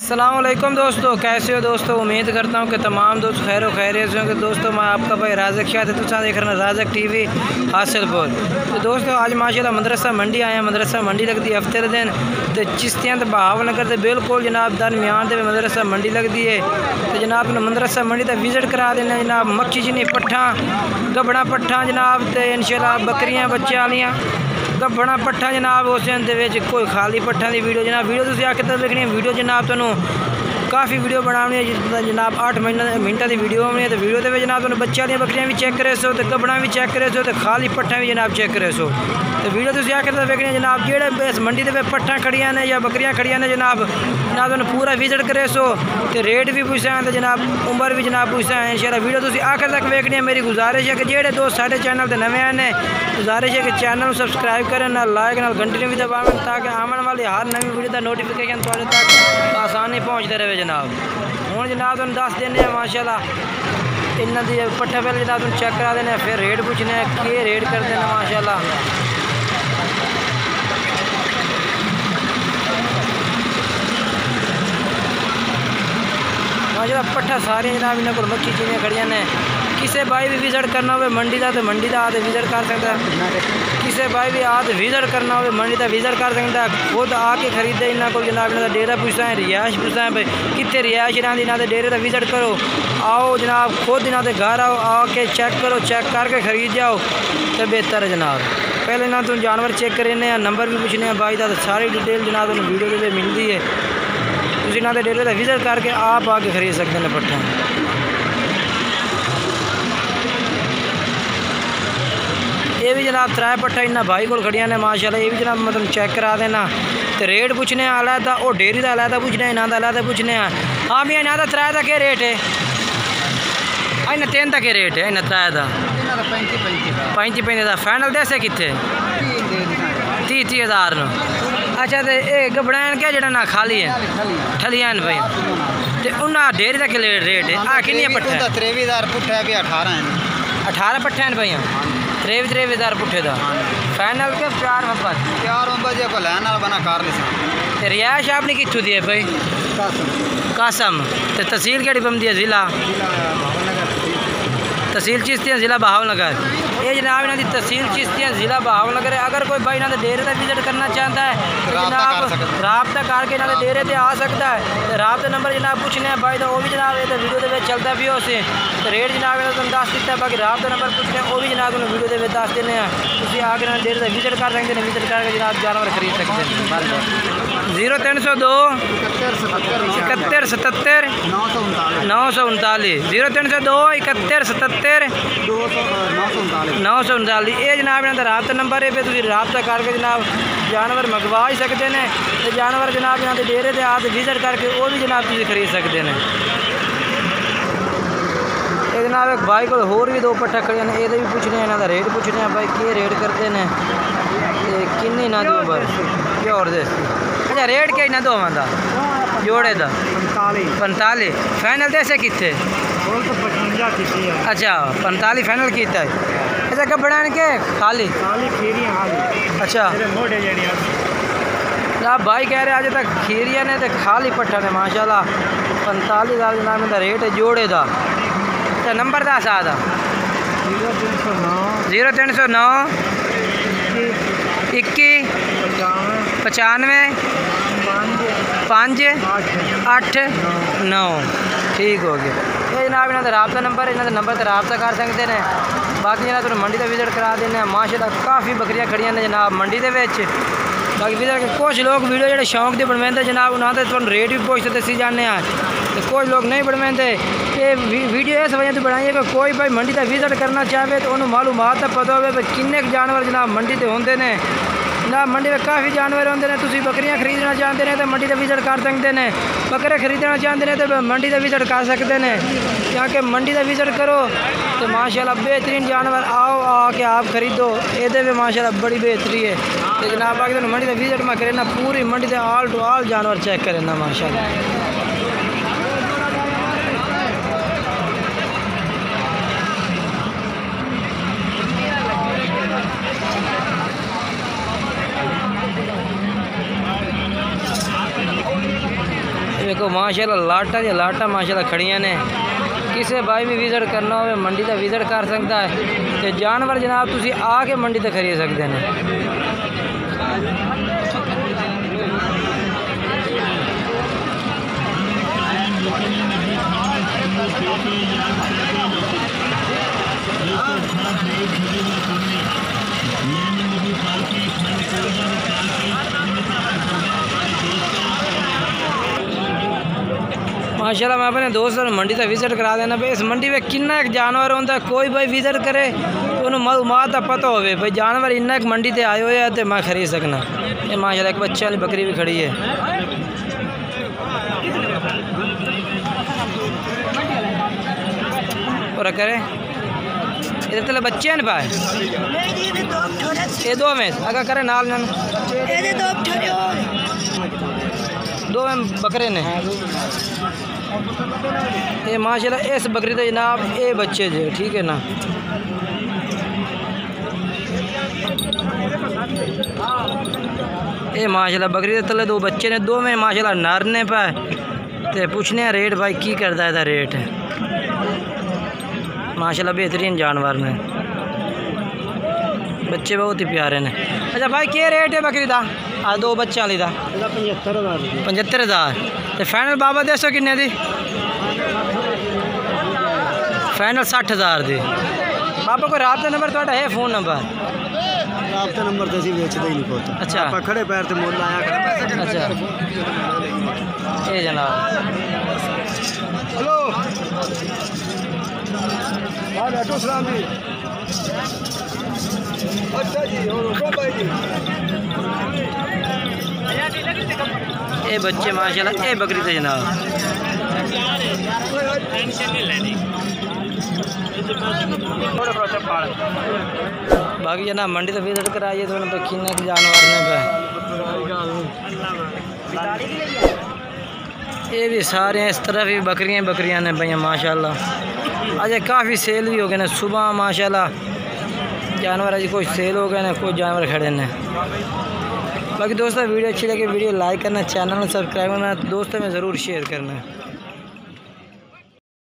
अस्सलाम वालेकुम दोस्तों, कैसे हो दोस्तों। उम्मीद करता हूँ कि तमाम दोस्त खैर व खैरियत से होंगे। दोस्तों मैं आपका भाई राज़क शाह थे, तुम देख रहे हैं राज़क टीवी हासिलपुर। तो दोस्तों आज माशाल्लाह मदरसा मंडी आए हैं। मदरसा मंडी लगती है हफ्ते दिन तो चिश्तियां तो बहावलनगर से बिल्कुल जनाब दरमियान से मदरसा मंडी लगती है। तो जनाब मदरसा मंडी तक विजिट करा देना जनाब। मक्खी जिनी पट्ठा गबड़ा पट्ठा जनाब तो इंशाल्लाह बकरियां बच्चे वालियां गबड़ा पट्ठा जनाब। उस कोई खाली पट्ठा की वीडियो जनाब वीडियो आके तक देखनी वीडियो जनाब तुहानू काफ़ी वीडियो बनानी है जनाब 8 मिनटा की वीडियो होनी है। तो वीडियो के जनाब तुम बच्चे वाली बकरियां भी चेक करे सो तो गबड़ा भी चेक करे सो तो खाली पट्ठा भी जनाब चेक करे सो। तो वीडियो तुम आके तक देखनी जनाब जेड़े इस मंडी के पट्ठा खड़िया ने या बकरियां खड़िया ने जनाब तुम पूरा विजिट करे सो तो रेट भी पूछा है तो जनाब उम्र भी जनाब पूछा है। इंशाल्लाह वीडियो तुम आखिर तक देखनी है। मेरी गुजारिश है कि जेड़े दोस्त साढ़े चैनल पर नवे आए हैं गुजारिश है कि चैनल सबसक्राइब करें ना लाइक ना घंटी भी दबावें ताकि आने वाली हर नवी वीडियो का नोटिफिकेशन थोड़े तक आसानी पहुँचते रहे जनाब। हूँ जनाब तुम दस देने माशाल्लाह इन्हों की पट्ठा पहले जनाब तुम चेक करा देने फिर रेट पूछने कि रेट करते हैं माशाल्लाह। माशाल्लाह पट्ठा सारे जनाब इन्होंने को मक्खी चीनियाँ खड़िया ने। किसी भाई भी विजिट करना हो मंडी का तो मंडी का आते विजिट कर सकता है। किसी भाई भी आते विजिट करना हो मंडी का विजिट कर सकता है। खुद आके खरीदे इन्होंने को जनाब इन्हों डेरा पूछता है रिहायश पूछता है भाई कितने रिहायश रही इन्होंने डेरे का विजिट करो आओ जनाब खुद इन्होंने घर आओ आके चेक करो चेक करके खरीद जाओ तो बेहतर है जनाब। पहले ना तुम जानवर चेक करें नंबर भी पूछने भाई का तो सारी डिटेल जनाब तुम वीडियो के मिलती है। तुम इन्होंने डेरे का विजिट करके आप आके खरीद सकते हैं पट्ठा। ये भी जनाब त्रै पट्ठा इन्ना भाई को खड़िया ने माशाल्लाह। ये भी जनाब मतलब चेक करा देना तो रेट पूछने अलहदा और डेयरी का अलहदा पूछने इन्हों का अलहदा पूछने। हाँ भी इन्हों का त्रै का क्या रेट है इन्हें 3 का क्या रेट है इन्हें त्रै का 35 का फाइनल दस कितने 30 हज़ार न। अच्छा तो ये गबड़ैन क्या जरा ना खाली है ठलियां भाई तो उन्हें डेयरी का क्या रेट है आ कि पट्ठा 23,000 पुट्ठा है 18 पट्ठे हैं भाई 23,000 पुट्ठे का फाइनल के 4 बजे को लैन बना कार तो रिहायश आपने कितों दी है भाई कासम तो तहसील केड़ी बनती है ज़िला तहसील चिश्तियाँ ज़िला बहावलनगर। ये जनाब इन्हों की तहसील चिश्तियाँ ज़िला बहावलनगर है। अगर कोई भाई इन्होंने डेरे का विजिट करना चाहता है तो जनाब राबता करके इन्होंने डेरे से आ सकता है। तो राबता नंबर जनाब पूछने भाई तो वह भी जनाब ये वीडियो के चलता भी उसे तो रेट जनाब इन्होंने तुम दस दिता बाकी राबता नंबर पूछने वो भी जनाब तुम वीडियो के दस देने तुम आके डेरे का विजिट कर सकते हैं। विजिट करके जनाब जानवर खरीद सकते हैं। 0302 71 77 939 0302 71 77 939 ये जनाब इन्हों का राबता नंबर है। फिर राबता करके जनाब जानवर मंगवा ही सकते हैं तो जानवर जनाब इन्हों के डेरे से आते विजिट करके वो भी जनाब तुम खरीद सकते हैं। ये जनाब एक भाई को होर भी 2 पट्ठा खड़े हैं ये भी पूछने इन्हों का रेट पूछने भाई कि रेट करते हैं किन्नी ना दो उम्र क्या और दे। अच्छा रेट क्या इन्हें दोवां का जोड़े का 45 फाइनल दे कितने अच्छा 45 फाइनल किया है। अच्छा गबड़ा के खाली अच्छा आप भाई कह रहे आज तक खीरिया ने तो खाली पट्ठा ने माशाल्लाह 45,000 जनाब का रेट है जोड़े का। अच्छा नंबर दस आता 0309 21 95 5 8 9 ठीक हो गया। ये जनाब इन्हों का राबता नंबर है इन्होंने नंबर से राबता कर सकते हैं। बाकी जनाब तुम मंडी का विजिट करा देने माशाल्लाह काफ़ी बकरियां खड़िया ने जनाब मंडी के बाकी विजिट कुछ लोग वीडियो जो शौक के बनवाते जनाब उन्होंने तुम रेट भी पूछते दसी जाने तो कुछ लोग नहीं बनवाते। ये वीडियो इस वजह से बनाई है कि कोई भाई मंडी का विजिट करना चाहे तो उन्होंने मालूमात पता हो किन्ने जानवर जनाब मंडी से होंगे ने जनाब मंडी में काफ़ी जानवर होंगे ने। तुम बकरियां खरीदना चाहते हैं तो मंडी का विजिट कर सकते हैं। बकरे खरीदना चाहते हैं तो मंडी का विजिट कर सकते हैं। क्योंकि मंडी का विजिट करो तो माशाल्लाह बेहतरीन जानवर आओ आके आप खरीदो ये भी माशाल्लाह बड़ी बेहतरी है। तो जनाब बाकी तो मंडी का विजिट में करें ना पूरी मंडी से ऑल टू ऑल जानवर चेक करें ना माशाल्लाह। देखो माशाल्लाह लाटा या लाटा माशाल्लाह खड़ियां ने। किसी भाई भी विजिट करना हो मंडी का विजिट कर सकता है। तो जानवर जनाब तुसी आके मंडी तक खरीद सकते हैं। माशाल्लाह मैं अपने दोस्तों ने मंडी तक विजिट करा देना भाई। इस मंडी में किन्ना एक जानवर होता है, कोई भाई विजिट करे तो उन्हें मालूमात का पता हो भाई जानवर इन्ना एक मंडी से आए हुए हैं तो मैं खरीद सकना। ये माशाल्लाह एक बच्चे वाली बकरी भी खड़ी है। और करे इधर तले बच्चे हैं पाए ये दो में अगर करे नाल दो में बकरे ने। ये माशाल्लाह इस बकरी तो जनाब ये बच्चे जो ठीक है ना। ये माशाल्लाह बकरी के तले दो बच्चे ने, दो में माशाल्लाह नर ने पाए। तो पूछने रेट भाई की करता है रेट माशाल्लाह बेहतरीन जानवर ने, बच्चे बहुत ही प्यारे ने। अच्छा भाई क्या रेट है बकरी का? आ दो बच्चों वाली का 75,000। तो फाइनल बाबा दसो किन्ने दी? फाइनल 60,000 दी। बाबा कोई राबता नंबर थोड़ा है? फोन नंबर राबता नंबर तो अभी बेचते ही नहीं पता। अच्छा खड़े पैर से मोल आया। अच्छा ये जनाब हेलो सलाम जी। अच्छा जी भाई जी ये बच्चे माशाल्लाह ये बकरी थे जनाब। बाकी जना मंडी तो विजिट कराइए तो उन्हें किन्ने के जानवर ने पे। ये भी सारे इस तरफ ही बकरियां ने भैया माशाल्लाह। आज काफ़ी सेल भी हो गए ना सुबह माशाल्लाह। जानवर आज कुछ सेल हो गए ना, कुछ जानवर खड़े ने। बाकी दोस्तों वीडियो अच्छी लगे वीडियो लाइक करना, चैनल में सब्सक्राइब करना, दोस्तों में ज़रूर शेयर करना।